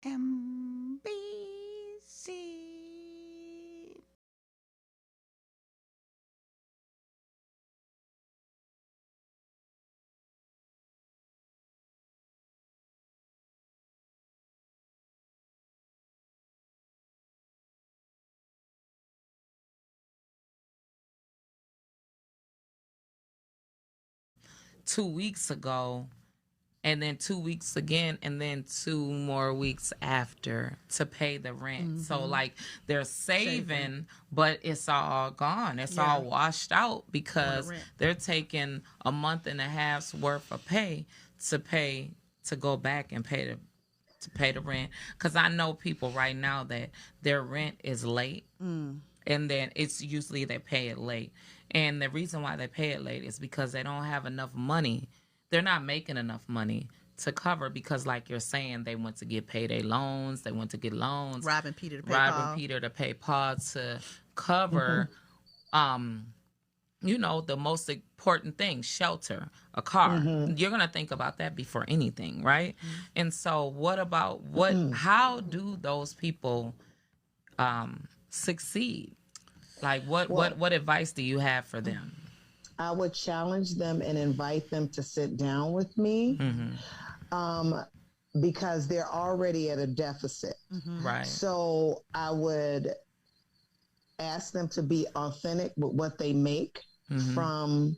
NSMBC. 2 weeks ago, and then 2 weeks again, and then 2 more weeks after to pay the rent. So like they're saving, but it's all gone. It's all washed out because they're taking a month and a half's worth of pay to go back and pay the rent. Because I know people right now that their rent is late, and then it's usually they pay it late. And the reason why they pay it late is because they don't have enough money. They're not making enough money to cover, because like you're saying, they went to get payday loans, they went to get loans, robbing Peter to pay Paul to cover the most important thing, shelter, a car. You're going to think about that before anything, right? And so how do those people succeed? Like what advice do you have for them? I would challenge them and invite them to sit down with me, because they're already at a deficit. Right. So I would ask them to be authentic with what they make from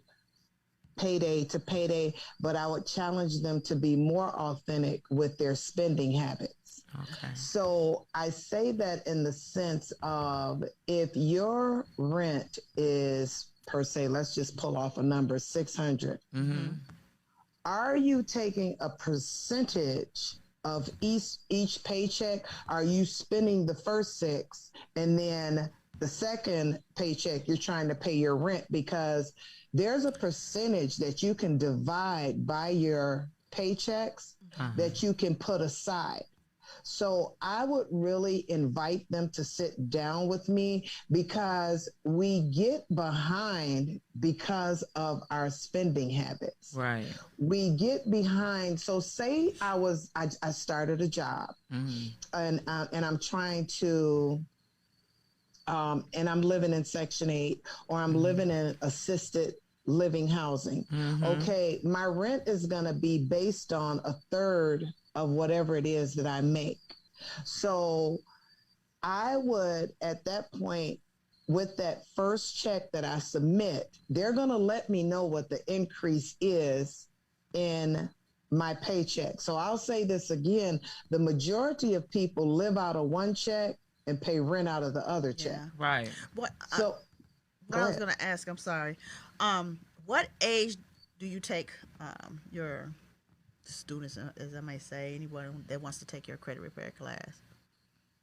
payday to payday, but I would challenge them to be more authentic with their spending habits. Okay. So I say that in the sense of, if your rent is, per se, let's just pull off a number, 600. Are you taking a percentage of each paycheck? Are you spending the first 6 and then the second paycheck you're trying to pay your rent? Because there's a percentage that you can divide by your paychecks that you can put aside. So I would really invite them to sit down with me, because we get behind because of our spending habits. Right. We get behind. So say I started a job, and I'm trying to, and I'm living in Section 8, or I'm living in assisted living housing. Okay, my rent is going to be based on a third of whatever it is that I make. So I would, at that point, with that first check that I submit, they're going to let me know what the increase is in my paycheck. So I'll say this again: the majority of people live out of one check and pay rent out of the other check. Right. What Go I was ahead. going to ask, I'm sorry, what age do you take your students, as I may say, anyone that wants to take your credit repair class?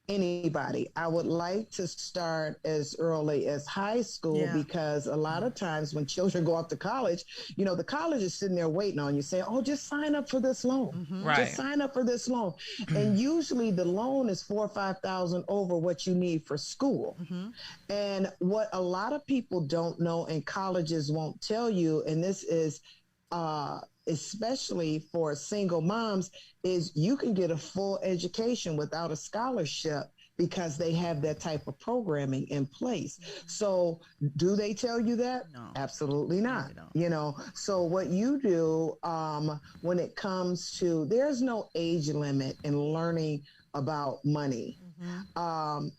Anybody. I would like to start as early as high school, because a lot of times when children go off to college, the college is sitting there waiting on you, saying, oh, just sign up for this loan. Right. Just sign up for this loan. And usually the loan is 4,000 or 5,000 over what you need for school. And what a lot of people don't know, and colleges won't tell you, and this is especially for single moms, is you can get a full education without a scholarship, because they have that type of programming in place. So do they tell you that? No. Absolutely not. No, So what you do, when it comes to, there's no age limit in learning about money.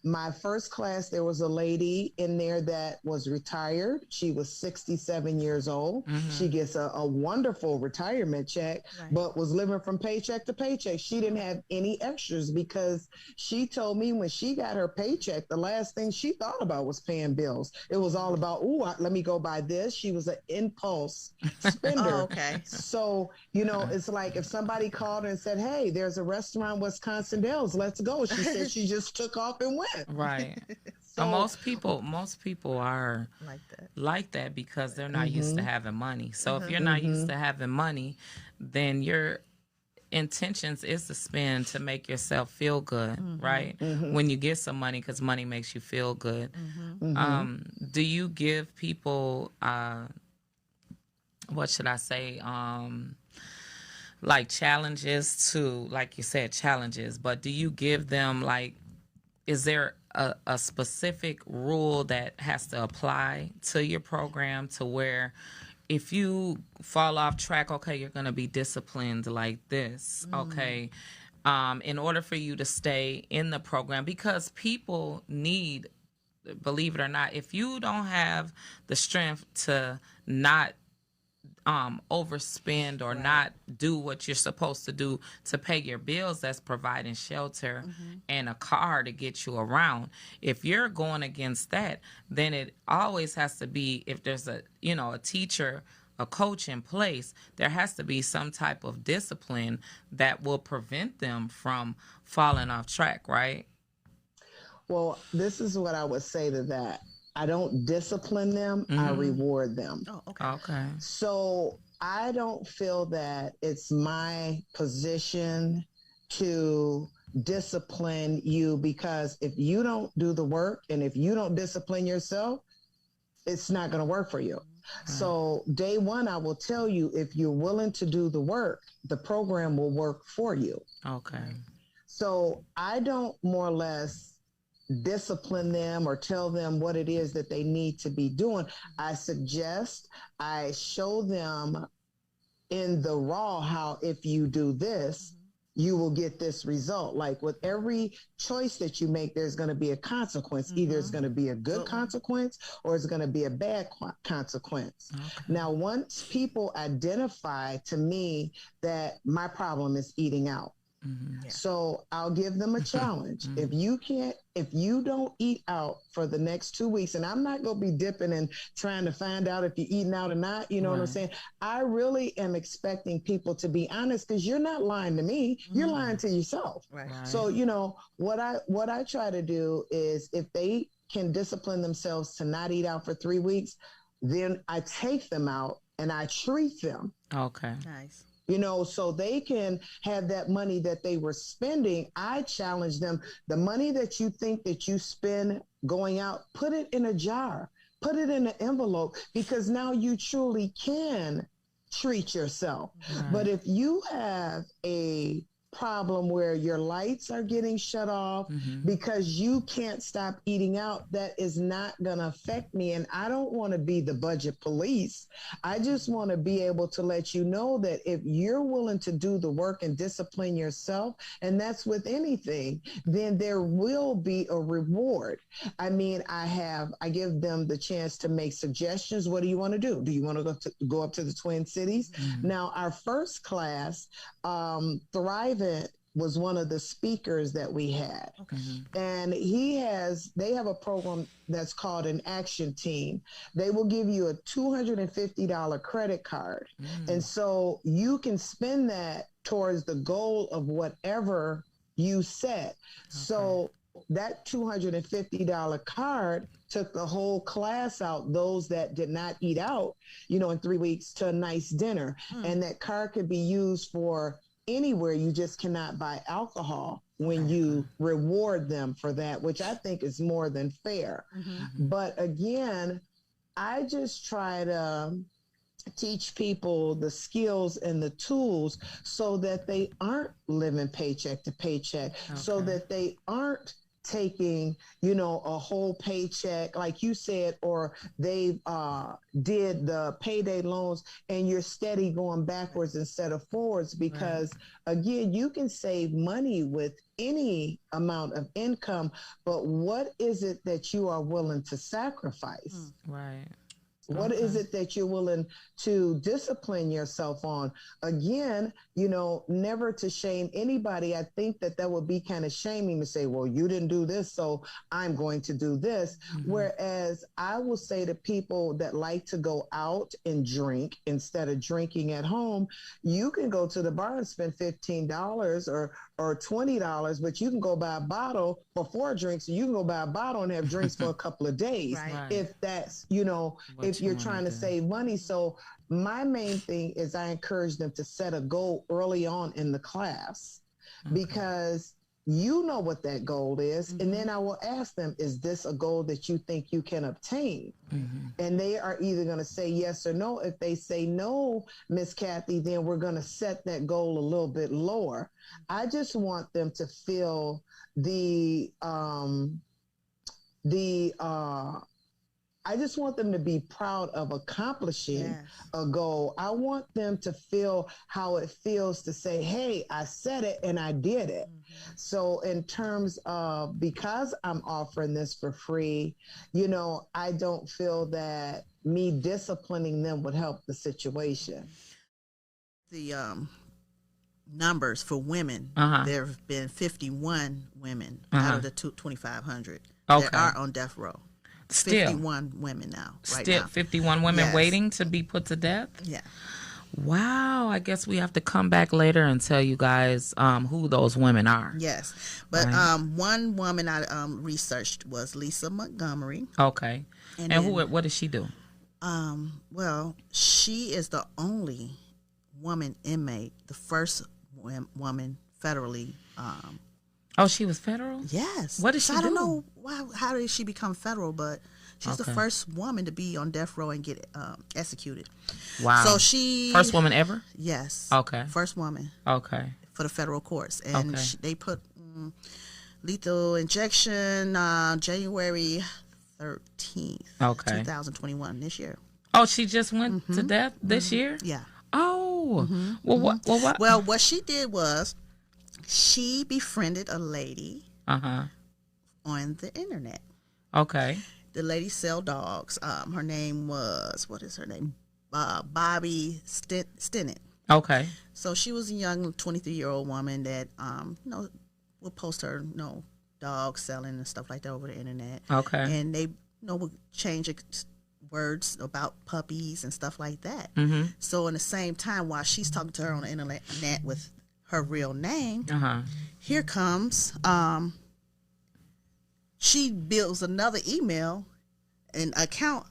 My first class, there was a lady in there that was retired. She was 67 years old. She gets a wonderful retirement check, but was living from paycheck to paycheck. She didn't have any extras, because she told me when she got her paycheck, the last thing she thought about was paying bills. It was all about, let me go buy this. She was an impulse spender. Okay. So, it's like if somebody called her and said, hey, there's a restaurant, Wisconsin Dells, let's go. She said she just took off and went. Right. So most people are like that because they're not used to having money. So if you're not used to having money, then your intentions is to spend to make yourself feel good, right? When you get some money, because money makes you feel good. Do you give people what should I say, like challenges to, like you said, challenges, but do you give them like, is there a specific rule that has to apply to your program to where if you fall off track, okay, you're going to be disciplined like this, okay? In order for you to stay in the program, because people need, believe it or not, if you don't have the strength to not overspend or not do what you're supposed to do to pay your bills, that's providing shelter and a car to get you around. If you're going against that, then it always has to be, if there's a teacher, a coach in place, there has to be some type of discipline that will prevent them from falling off track, right? Well, this is what I would say to that. I don't discipline them, I reward them. Oh, okay. Okay. So I don't feel that it's my position to discipline you, because if you don't do the work and if you don't discipline yourself, it's not going to work for you. So day one, I will tell you, if you're willing to do the work, the program will work for you. Okay. So I don't more or less discipline them or tell them what it is that they need to be doing. I suggest, I show them in the raw how if you do this, you will get this result. Like with every choice that you make, there's going to be a consequence. Either it's going to be a good consequence or it's going to be a bad consequence. Okay. Now, once people identify to me that my problem is eating out, so I'll give them a challenge. If you don't eat out for the next 2 weeks, and I'm not going to be dipping and trying to find out if you're eating out or not, you know what I'm saying? I really am expecting people to be honest, because you're not lying to me, you're lying to yourself. Right. So, what I try to do is, if they can discipline themselves to not eat out for 3 weeks, then I take them out and I treat them. Okay. Nice. So they can have that money that they were spending. I challenge them. The money that you think that you spend going out, put it in a jar, put it in an envelope, because now you truly can treat yourself. Right. But if you have a problem where your lights are getting shut off because you can't stop eating out, that is not going to affect me. And I don't want to be the budget police. I just want to be able to let you know that if you're willing to do the work and discipline yourself, and that's with anything, then there will be a reward. I mean, I give them the chance to make suggestions. What do you want to do? Do you want to go up to the Twin Cities? Now, our first class, Thrivent was one of the speakers that we had. Okay. And they have a program that's called an action team. They will give you a $250 credit card. And so you can spend that towards the goal of whatever you set. Okay. So that $250 card took the whole class out, those that did not eat out, in 3 weeks, to a nice dinner. And that card could be used for anywhere. You just cannot buy alcohol when you reward them for that, which I think is more than fair. But again, I just try to teach people the skills and the tools so that they aren't living paycheck to paycheck, so that they aren't taking, a whole paycheck, like you said, or they did the payday loans and you're steady going backwards instead of forwards, because again, you can save money with any amount of income, but what is it that you are willing to sacrifice? Right. What is it that you're willing to discipline yourself on? Again, never to shame anybody. I think that would be kind of shaming to say, well, you didn't do this, so I'm going to do this. Whereas I will say to people that like to go out and drink instead of drinking at home, you can go to the bar and spend $15 or $20, but you can go buy a bottle for 4 drinks, and you can go buy a bottle and have drinks for a couple of days. Right. If that's, if you're trying to save money. So my main thing is I encourage them to set a goal early on in the class, because You know what that goal is. And then I will ask them, is this a goal that you think you can obtain? And they are either going to say yes or no. If they say no, Miss Kathy, then we're going to set that goal a little bit lower. I just want them to feel I just want them to be proud of accomplishing a goal. I want them to feel how it feels to say, hey, I said it and I did it. So in terms of, because I'm offering this for free, you know, I don't feel that me disciplining them would help the situation. The numbers for women, there have been 51 women out of the 2,500 that are on death row. Still 51 women now. Still 51 women waiting to be put to death? Yeah. Wow. I guess we have to come back later and tell you guys who those women are. Yes. But one woman I researched was Lisa Montgomery. Okay. And then, what does she do? Well, she is the only woman inmate, the first woman federally. Oh, she was federal? Yes. What did she do? I don't know how did she become federal, but she's the first woman to be on death row and get executed. Wow. So she... First woman ever? Yes. Okay. First woman. Okay. For the federal courts. And they put lethal injection January 13th, 2021, this year. Oh, she just went to death this year? Yeah. Oh. Well, what? Well, what she did was she befriended a lady on the internet. Okay. The lady sell dogs. Her name was, what is her name? Bobby Stinnett. Okay. So she was a young 23-year-old woman that, would post her, dogs selling and stuff like that over the internet. Okay. And they, would change words about puppies and stuff like that. So in the same time, while she's talking to her on the internet with her real name, here comes, she builds another email and account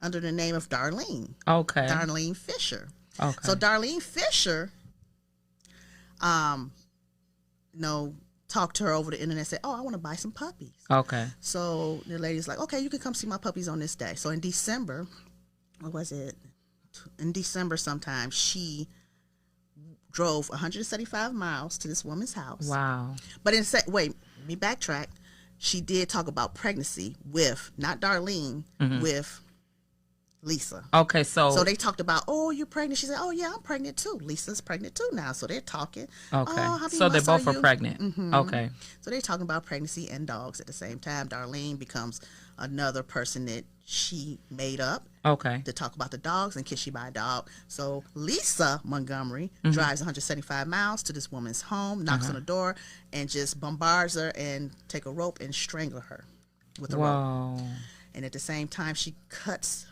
under the name of Darlene. Okay. Darlene Fisher. Okay. So Darlene Fisher, talked to her over the internet and said, oh, I want to buy some puppies. Okay. So the lady's like, okay, you can come see my puppies on this day. So in December, what was it? In December sometime, she drove 175 miles to this woman's house. Wow. But let me backtrack. She did talk about pregnancy with, not Darlene, with Lisa. Okay, so they talked about, oh, you're pregnant. She said, oh, yeah, I'm pregnant too. Lisa's pregnant too now. So they're talking. Okay. Oh, so they both are pregnant. Okay. So they're talking about pregnancy and dogs at the same time. Darlene becomes another person that she made up. Okay. To talk about the dogs and can she buy a dog. So Lisa Montgomery drives 175 miles to this woman's home, knocks on the door, and just bombards her and take a rope and strangle her with a rope. And at the same time, she cuts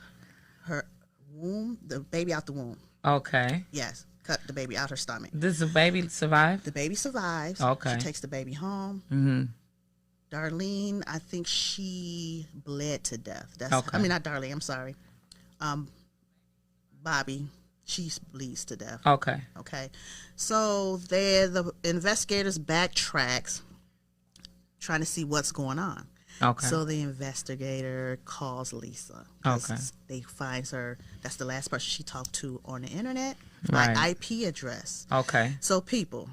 her womb, the baby out the womb. Okay. Yes. Cut the baby out her stomach. Does the baby survive? The baby survives. Okay. She takes the baby home. Darlene, I think she bled to death. I mean, not Darlene, I'm sorry. Bobby, she bleeds to death. Okay. Okay. So the investigators backtracks trying to see what's going on. Okay. So the investigator calls Lisa. Okay. They find her. That's the last person she talked to on the internet by IP address. Okay. So people,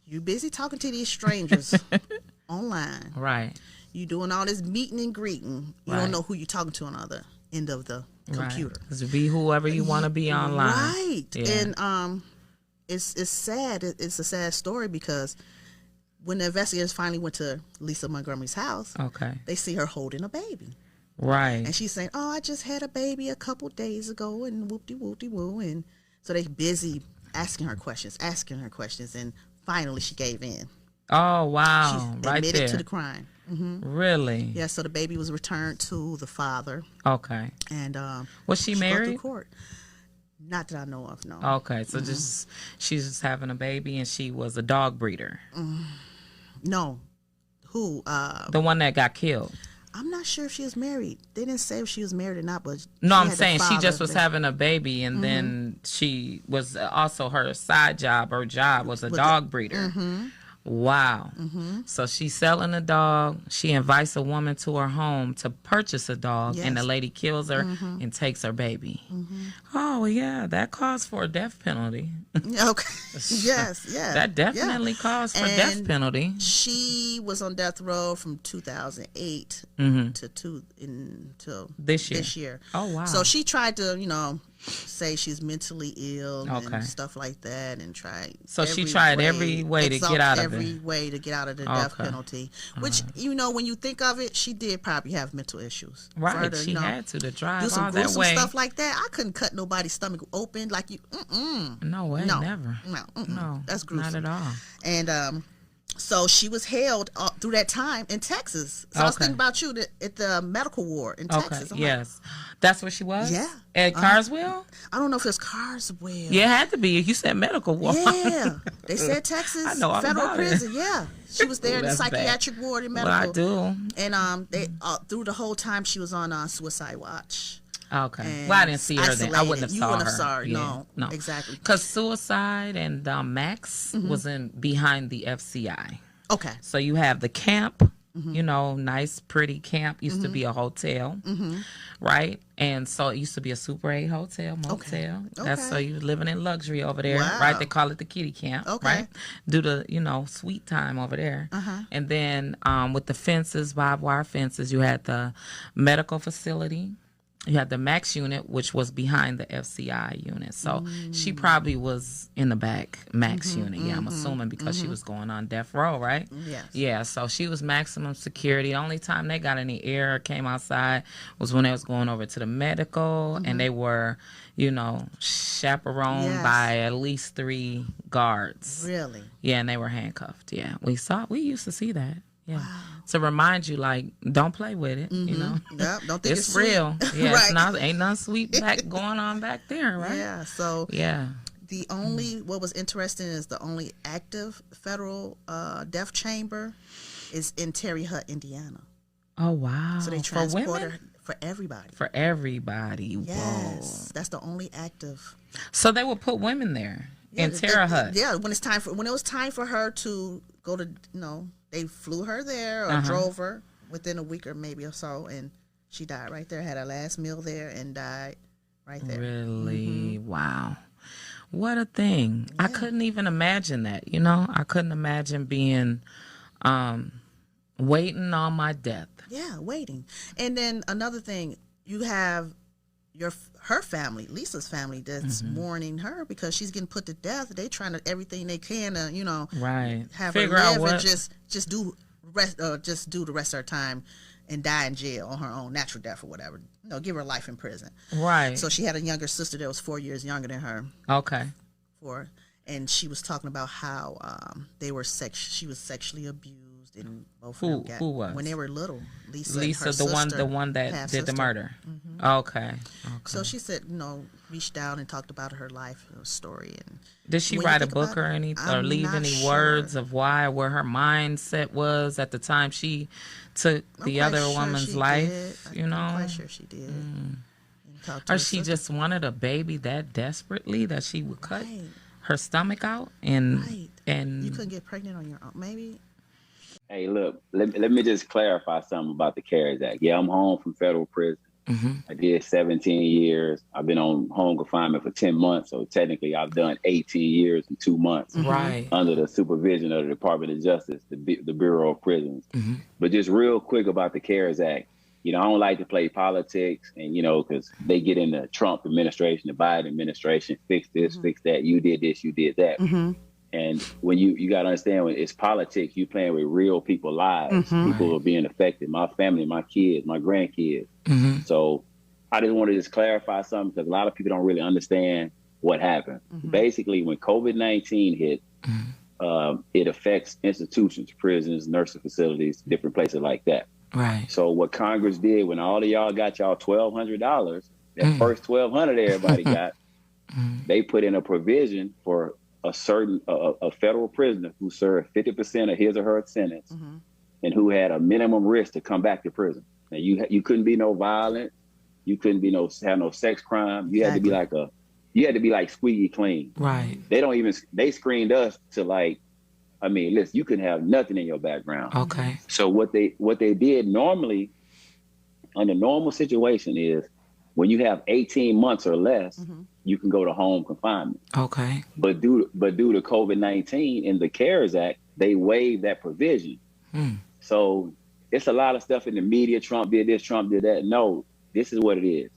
you busy talking to these strangers online. Right. You doing all this meeting and greeting. You don't know who you're talking to on the other end of the computer. Just be whoever you want to be online. Right. Yeah. And it's sad. It's a sad story because when the investigators finally went to Lisa Montgomery's house, they see her holding a baby. Right. And she's saying, oh, I just had a baby a couple days ago and whoop-de-whoop-de-woo. And so they busy asking her questions. And finally she gave in. Oh, wow. She admitted to the crime. Really? Yeah, so the baby was returned to the father. Okay. And was she married? Through court. Not that I know of, no. Okay, so she's just having a baby and she was a dog breeder. No. Who? The one that got killed. I'm not sure if she was married. They didn't say if she was married or not, but no, I'm saying she just was having a baby, and then she was also her side job. Her job was a dog breeder. Wow. So she's selling a dog. She invites a woman to her home to purchase a dog, and the lady kills her and takes her baby. Oh, yeah, that calls for a death penalty. Okay. Yes. That definitely calls for death penalty. She was on death row from 2008 until this year. Oh, wow. So she tried to, say she's mentally ill and stuff like that, and she tried every way to get out of it. Every way to get out of the death penalty. Which, when you think of it, she did probably have mental issues. Right, she had to drive do some all that gruesome way. Stuff like that. I couldn't cut nobody's stomach open like you. No way, never. No, that's gruesome. Not at all. And so she was held through that time in Texas. So I was thinking about you at the medical ward in Texas. Yes. That's where she was? Yeah. At Carswell? I don't know if it's Carswell. Yeah, it had to be. You said medical ward. Yeah. They said Texas I know all federal about prison. it. Yeah. She was there in the psychiatric ward in medical. Well, I do. And they through the whole time she was on suicide watch. Okay. Well, I didn't see her then. I wouldn't have saw her. You wouldn't have saw her. Yeah. No. Exactly. Because suicide and Max was behind the FCI. Okay. So you have the camp, nice, pretty camp. Used to be a hotel, right? And so it used to be a Super 8 hotel, motel. Okay. That's so you living in luxury over there, Wow. right? They call it the kitty camp, right? Do the, sweet time over there. And then with the fences, barbed wire fences, you had the medical facility. You had the Max unit, which was behind the FCI unit. So she probably was in the back Max unit. Yeah, I'm assuming because she was going on death row, right? Yes. Yeah, so she was maximum security. The only time they got any air or came outside was when they was going over to the medical, and they were, chaperoned by at least 3 guards. Really? Yeah, and they were handcuffed. Yeah, we used to see that. Yeah. Wow. To remind you, don't play with it, Yep, don't think it's real. Sweet. Yeah, right. Ain't nothing sweet going on back there, right? Yeah, so yeah. The only, what was interesting is the only active federal death chamber is in Terre Haute, Indiana. Oh, wow. So they transport her for everybody. For everybody. Yes. Whoa. That's the only active. So they would put women there in Terre Haute. Yeah, when it was time for her to go to, they flew her there or drove her within a week or maybe or so, and she died right there, had her last meal there, and died right there. Really? Wow. What a thing. Yeah. I couldn't even imagine that, I couldn't imagine being waiting on my death. Yeah, waiting. And then another thing, you have her family, Lisa's family, that's mourning her because she's getting put to death. They trying to everything they can to, right, have figure her live out what... and just do the rest of her time and die in jail on her own, natural death or whatever. Give her life in prison. Right. So she had a younger sister that was 4 years younger than her. Okay. And she was talking about how she was sexually abused. And both who was? When they were little. Lisa the one that did the murder. Okay. So she said, reached out and talked about her life story. And did she write a book or anything, or leave any words of where her mindset was at the time she took the other woman's life? I'm quite sure she did. Or she just wanted a baby that desperately that she would cut her stomach out and you couldn't get pregnant on your own, maybe. Hey, look, let me just clarify something about the CARES Act. Yeah, I'm home from federal prison. I did 17 years. I've been on home confinement for 10 months. So technically I've done 18 years and 2 months under the supervision of the Department of Justice, the Bureau of Prisons. But just real quick about the CARES Act. I don't like to play politics and, because they get in the Trump administration, the Biden administration, fix this, fix that. You did this, you did that. And when you got to understand, when it's politics, you playing with real people's lives. People are being affected. My family, my kids, my grandkids. So I just want to clarify something because a lot of people don't really understand what happened. Basically, when COVID-19 hit, it affects institutions, prisons, nursing facilities, different places like that. Right. So what Congress did when all of y'all got y'all $1,200, that first $1,200 everybody got, they put in a provision for a certain a federal prisoner who served 50% of his or her sentence and who had a minimum risk to come back to prison. Now you couldn't be no violent, you couldn't be have no sex crime. You had to be like squeaky clean. Right. They screened us to I mean, listen, you can have nothing in your background. Okay. So what they did normally, under normal situation, is when you have 18 months or less, you can go to home confinement. Okay. But due to COVID-19 in the CARES Act, they waived that provision. So it's a lot of stuff in the media. Trump did this, Trump did that. No, this is what it is.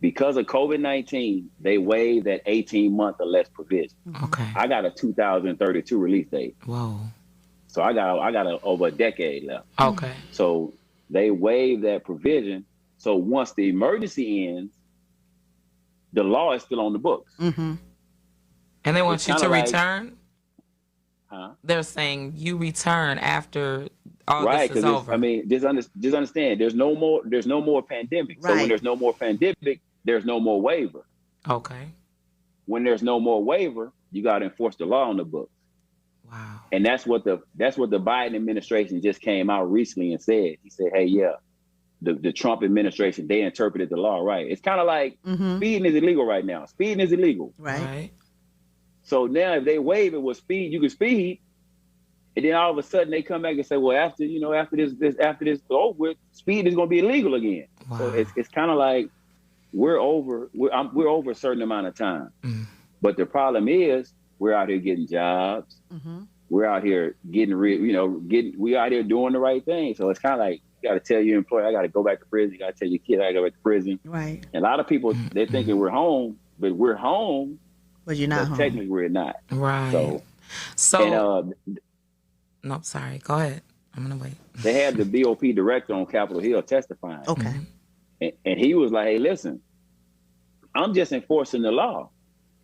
Because of COVID-19, they waived that 18-month or less provision. Okay. I got a 2032 release date. Whoa. So I got over a decade left. Okay. So they waived that provision. So once the emergency ends, the law is still on the books. And they want you to return? Huh? They're saying you return after all right, this is over. I mean, just understand. There's no more pandemic. Right. So when there's no more pandemic, there's no more waiver. Okay. When there's no more waiver, you got to enforce the law on the books. Wow. And that's what the Biden administration just came out recently and said. He said, "Hey, yeah, the Trump administration, they interpreted the law right. It's kind of like speeding is illegal right now. Speeding is illegal. Right. So now if they waive it with speed, you can speed. And then all of a sudden they come back and say, well, after this over with, speed is going to be illegal again. Wow. So it's kind of like we're over a certain amount of time. But the problem is we're out here getting jobs. We're out here we out here doing the right thing. So it's kind of like, you got to tell your employer, I got to go back to prison. You got to tell your kid, I got to go back to prison. Right. And a lot of people, they're thinking we're home, but we're home. But you're not home. Technically, we're not. Right. So no, sorry. Go ahead. I'm going to wait. They had the BOP director on Capitol Hill testifying. Okay. And he was like, hey, listen, I'm just enforcing the law.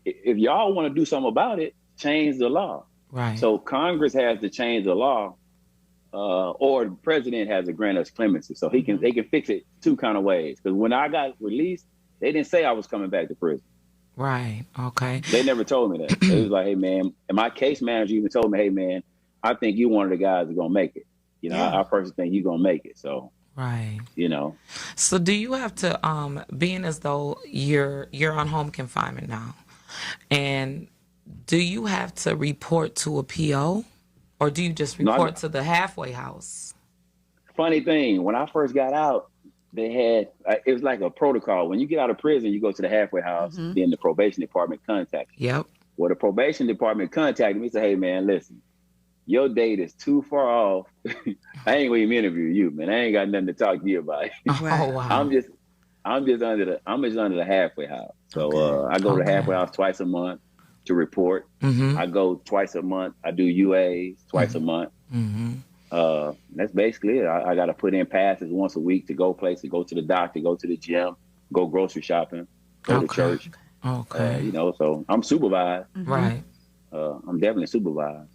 If y'all want to do something about it, change the law. Right. So Congress has to change the law, or the president has to grant us clemency. So they can fix it two kind of ways. Because when I got released, they didn't say I was coming back to prison. Right. Okay. They never told me that. It was like, hey, man, and my case manager even told me, hey, man, I think you one of the guys that's going to make it. I personally think you're going to make it. So, right. So do you have to, being as though you're on home confinement now, and do you have to report to a PO, or do you just report to the halfway house? Funny thing, when I first got out, they had, it was like a protocol. When you get out of prison, you go to the halfway house, then the probation department contacts you. Yep. Well, the probation department contacted me and said, hey, man, listen, your date is too far off. I ain't going to even interview you, man. I ain't got nothing to talk to you about. Oh, wow. I'm just under the halfway house. So I go to the halfway house twice a month to report. I go twice a month. I do UAs twice a month. That's basically it. I got to put in passes once a week to go places, go to the doctor, go to the gym, go grocery shopping, go to church. Okay. So I'm supervised. Right. I'm definitely supervised.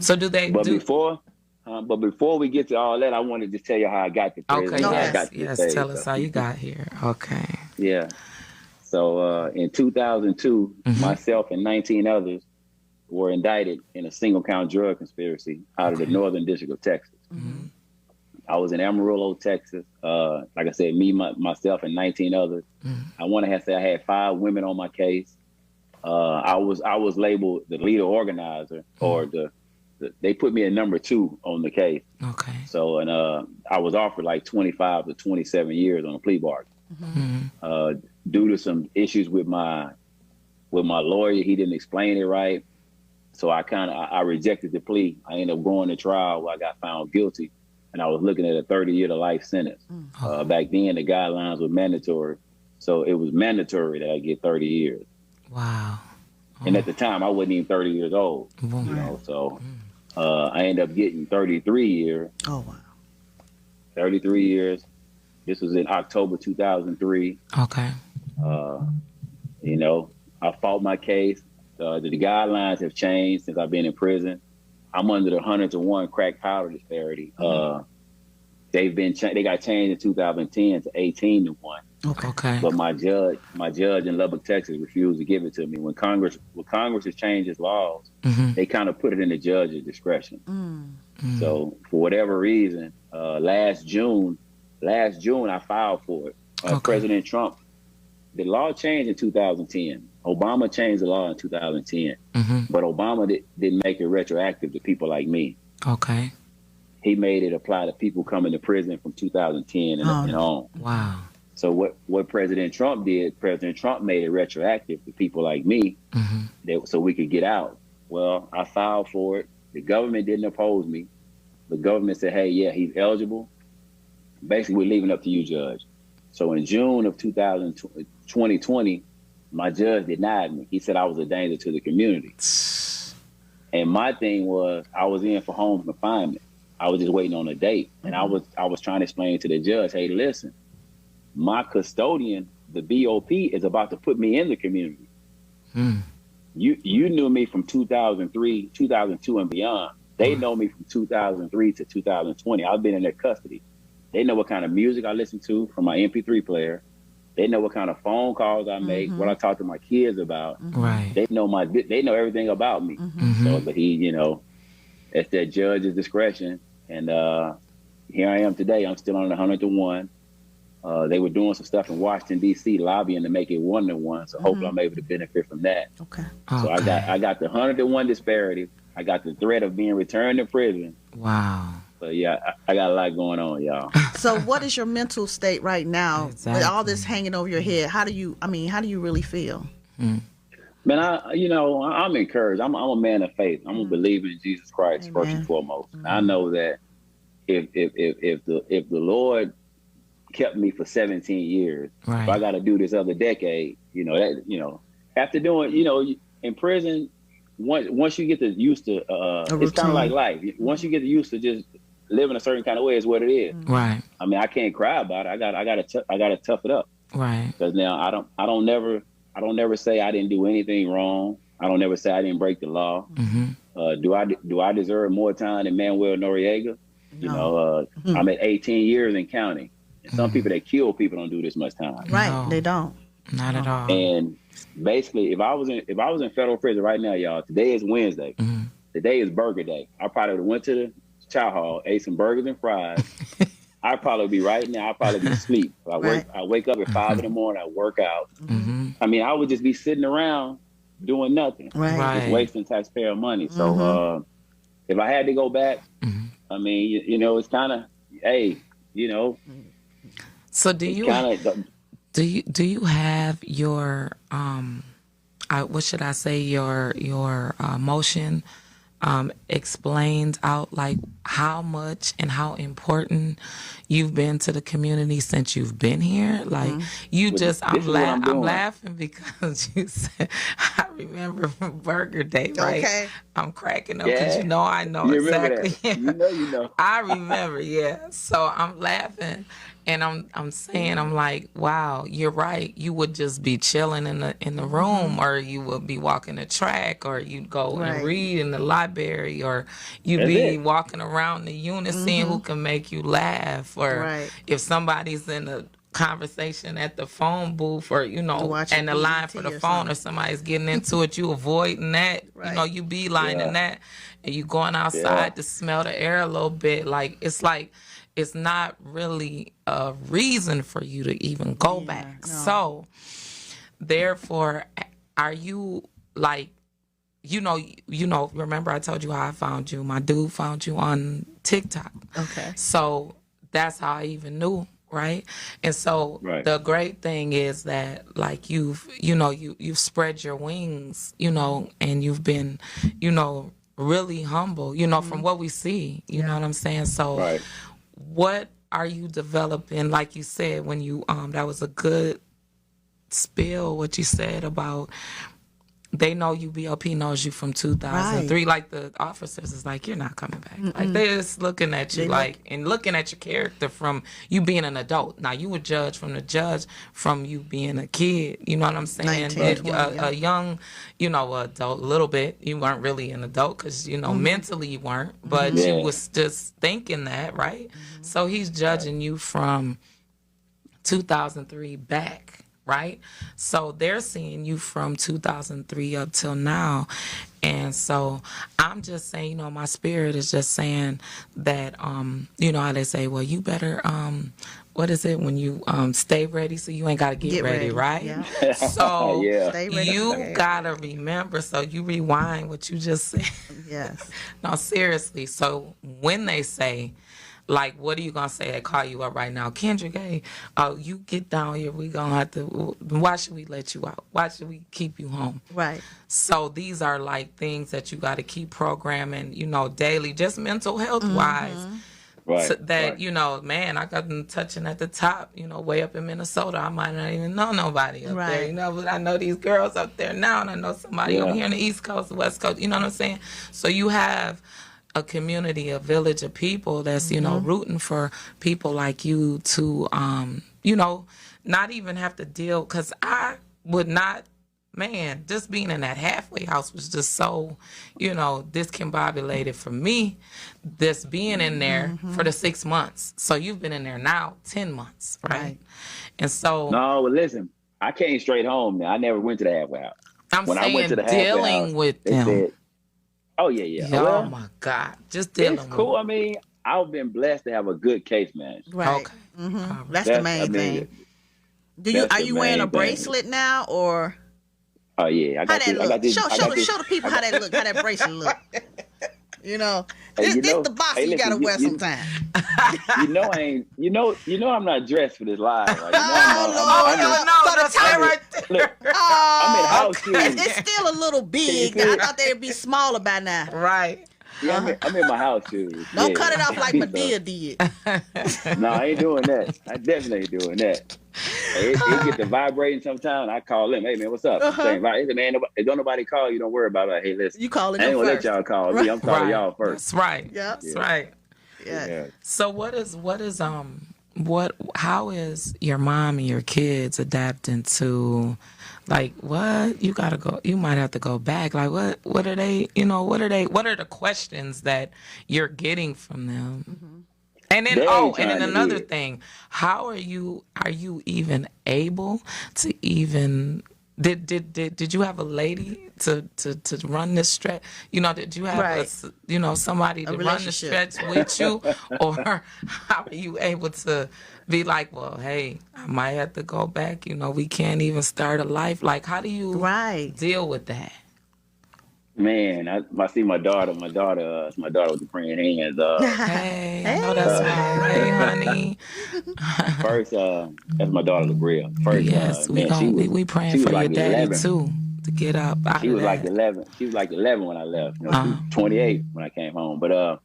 So do they? But before we get to all that, I wanted to tell you how I got to prison. Okay. Yes. Tell us how you got here. Okay. Yeah. So in 2002, myself and 19 others were indicted in a single count drug conspiracy out of the Northern District of Texas. I was in Amarillo, Texas. Like I said, myself and 19 others. I want to say I had 5 women on my case. I was labeled the leader organizer, or they put me at number 2 on the case. Okay. So, and I was offered like 25 to 27 years on a plea bargain. Due to some issues with my lawyer, he didn't explain it right. So I rejected the plea. I ended up going to trial where I got found guilty, and I was looking at a 30-year to life sentence. Back then, the guidelines were mandatory. So it was mandatory that I get 30 years. Wow. And at the time, I wasn't even 30 years old. So I ended up getting 33 years. Oh, wow. 33 years. This was in October 2003. Okay. I fought my case. The guidelines have changed since I've been in prison. I'm under the 100 to 1 crack powder disparity. They got changed in 2010 to 18 to 1. Okay. But my judge in Lubbock, Texas, refused to give it to me. When Congress has changed its laws, they kind of put it in the judge's discretion. So for whatever reason, last June I filed for it. President Trump the law changed in 2010. Obama changed the law in 2010, but Obama didn't make it retroactive to people like me. Okay. He made it apply to people coming to prison from 2010 and on. Wow. So what President Trump did, President Trump made it retroactive to people like me, so we could get out. Well, I filed for it. The government didn't oppose me. The government said, hey, yeah, he's eligible. Basically, we're leaving it up to you, Judge. So in June of 2020, my judge denied me. He said I was a danger to the community. And my thing was, I was in for home confinement. I was just waiting on a date. And I was trying to explain to the judge, hey, listen, my custodian, the BOP, is about to put me in the community. You knew me from 2003, 2002 and beyond. They know me from 2003 to 2020. I've been in their custody. They know what kind of music I listen to from my MP3 player. They know what kind of phone calls I make, what I talk to my kids about. Right. They know everything about me. So, but he, it's that judge's discretion. And here I am today. I'm still on the 101. They were doing some stuff in Washington, D.C., lobbying to make it 1-to-1. So hopefully I'm able to benefit from that. Okay. So I got the 100-to-1 disparity. I got the threat of being returned to prison. Wow. But yeah, I got a lot going on, y'all. So what is your mental state right now with all this hanging over your head? How do you really feel? Man, I'm encouraged. I'm a man of faith. I'm a believer in Jesus Christ first and foremost. I know that if the Lord kept me for 17 years, if I got to do this other decade, after doing, in prison, once you get used to, it's kind of like life. Once you get used to just living a certain kind of way, is what it is. Right. I mean, I can't cry about it. I gotta tough it up. Right. Because now I don't never say I didn't do anything wrong. I don't never say I didn't break the law. Do I deserve more time than Manuel Noriega? No. I'm at 18 years and counting. And some people that kill people don't do this much time. Right. No. They don't. Not at all. And basically, if I was in federal prison right now, y'all, today is Wednesday. Today is burger day. I probably would have went to the chow hall, ate some burgers and fries. I'd probably be right now. I'd probably be asleep. I wake up at 5 in the morning. I work out. I mean, I would just be sitting around doing nothing, just wasting taxpayer money. So if I had to go back, I mean, it's kind of, So do you have your what should I say, your motion explained out, like how much and how important you've been to the community since you've been here? Like I'm laughing because you said, I remember Burger Day, right? Okay. I'm cracking up because I know you exactly. You know. I remember, So I'm laughing. And I'm saying, I'm like, wow, you're right. You would just be chilling in the room, or you would be walking the track, or you'd go and read in the library, or you'd be walking around the unit seeing who can make you laugh, or if somebody's in a conversation at the phone booth, or and the line for the phone, or somebody's getting into it, you avoiding that. You beelining that, and you going outside to smell the air a little bit. It's not really a reason for you to even go back. No. So, therefore, are you remember I told you how I found you? My dude found you on TikTok. Okay. So, that's how I even knew, right? And so, the great thing is that, you've spread your wings, and you've been, really humble, from what we see, you know what I'm saying? So, what are you developing? Like you said, when you that was a good spill, what you said about they know you, BOP knows you from 2003. Like the officers is like, you're not coming back. Like they're just looking at you and looking at your character from you being an adult. Now you would judge from you being a kid. You know what I'm saying? 19, 20, a young, adult, a little bit. You weren't really an adult because, mentally you weren't, but you was just thinking that, right? So he's judging you from 2003 back. Right? So they're seeing you from 2003 up till now. And so I'm just saying, my spirit is just saying that, how they say, well, you better, what is it when you stay ready so you ain't got to get ready, right? Yeah. So ready, you got to remember, so you rewind what you just said. Yes. No, seriously. So when they say, like, what are you going to say? They call you up right now. Kendrick, hey, you get down here. We going to have to, why should we let you out? Why should we keep you home? Right. So these are like things that you got to keep programming, you know, daily, just mental health wise. Right, so that, you know, man, I got them touching at the top, you know, way up in Minnesota. I might not even know nobody up there, you know, but I know these girls up there now, and I know somebody over here on the East Coast, the West Coast, you know what I'm saying? So you have a community, a village of people that's, you know, rooting for people like you to, you know, not even have to deal, because I would not, man, just being in that halfway house was just so, you know, discombobulated for me, this being in there for the 6 months. So you've been in there now 10 months, right? And so... No, but listen, I came straight home now. I never went to the halfway house. When I went to the dealing house, with them. Said, oh, yeah. Oh, my God. Just dealing it's cool. I mean, I've been blessed to have a good case manager. Right. Okay. That's the main thing. Are you wearing a bracelet now, or... Oh yeah, How that look? Show the people how that look, how that bracelet look. You know, this the box you gotta wear sometime. You know I'm not dressed for this live. Right? That's right there. Look, I'm in house shoes. It's still a little big. I thought they'd be smaller by now. Right. Yeah, I'm in my house shoes. Don't cut it off like Madea did. No, I ain't doing that. I definitely ain't doing that. It get to vibrating sometimes. I call them, hey man, what's up? Saying, man, if don't nobody call you, don't worry about it. Hey, listen, you calling I ain't gonna first. let y'all call me. I'm calling y'all first. That's right. That's right. Yeah. So how is your mom and your kids adapting to, like, what you gotta go, you might have to go back, like what are they, you know, what are the questions that you're getting from them? And then another thing, how are you even able to even did you have a lady to run this stretch? You know, did you have somebody to run the stretch with you, or how are you able to be like, well, hey, I might have to go back. You know, we can't even start a life. Like, how do you deal with that? Man, I see my daughter. My daughter with the praying hands. Hey, I know that's right. Hey, honey. First, that's my daughter, Labria. First, yes, we praying for your daddy 11. Too to get up. She was like 11. She was like 11 when I left. You know, she was 28 when I came home. But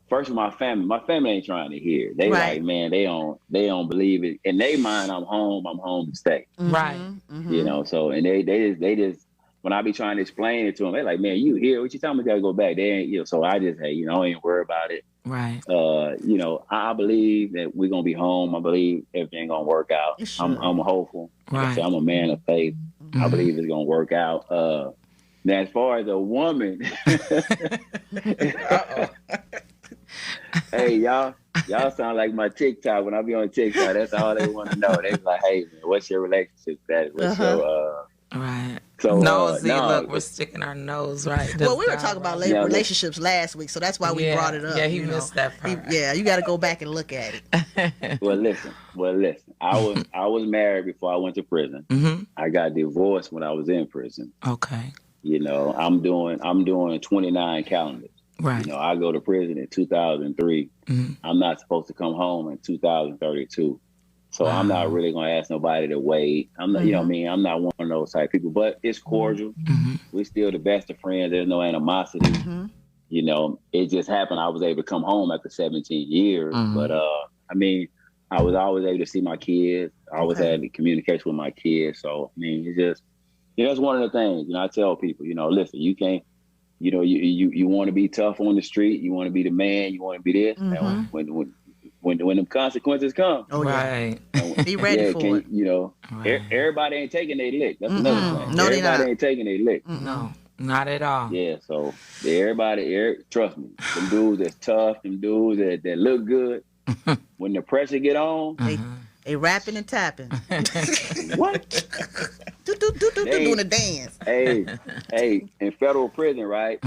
first, my family ain't trying to hear. They like, man, they don't believe it. In their mind, I'm home to stay. Right. You know, so and they just. When I be trying to explain it to them, they like, man, you here? What you telling me? Gotta go back. They ain't, you know. So I just, hey, you know, I ain't worry about it. Right. You know, I believe that we're gonna be home. I believe everything gonna work out. I'm hopeful. Right. Like I say, I'm a man of faith. I believe it's gonna work out. Now, as far as a woman, hey, y'all sound like my TikTok. When I be on TikTok, that's all they want to know. They be like, hey, man, what's your relationship status? What's your right. So look, we're sticking our nose right. Well, we were talking about relationships last week, so that's why we brought it up. Yeah, he missed that part. You got to go back and look at it. Well, listen. I was married before I went to prison. I got divorced when I was in prison. Okay. You know, I'm doing 29 calendars. Right. You know, I go to prison in 2003. I'm not supposed to come home in 2032. So I'm not really going to ask nobody to wait. I'm not, you know what I mean? I'm not one of those type of people, but it's cordial. We're still the best of friends. There's no animosity. You know, it just happened. I was able to come home after 17 years. But, I mean, I was always able to see my kids. I always had communication with my kids. So, I mean, it's just, you know, it's one of the things, you know, I tell people, you know, listen, you can't, you know, you want to be tough on the street. You want to be the man. You want to be this. And when them consequences come, right? Be ready for it. You know, everybody ain't taking their lick. That's another thing. No, everybody ain't taking their lick. No, not at all. Yeah, so trust me, them dudes that's tough, them dudes that look good. When the pressure get on, they rapping and tapping. What? Doing a dance. Hey, in federal prison, right?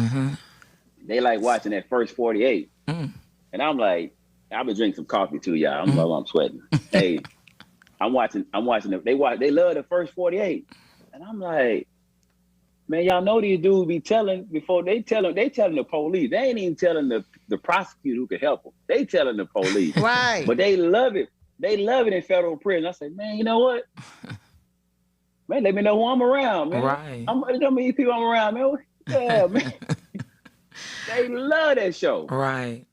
They like watching that first 48, and I'm like, I've been drinking some coffee too, y'all. I'm sweating. Hey, I'm watching them. They love the first 48. And I'm like, man, y'all know these dudes be telling before they telling the police. They ain't even telling the prosecutor who could help them. They telling the police. Right. But they love it. They love it in federal prison. I say, man, you know what? Man, let me know who I'm around, man. Right. How many people I'm around, man? Yeah, man. They love that show. Right.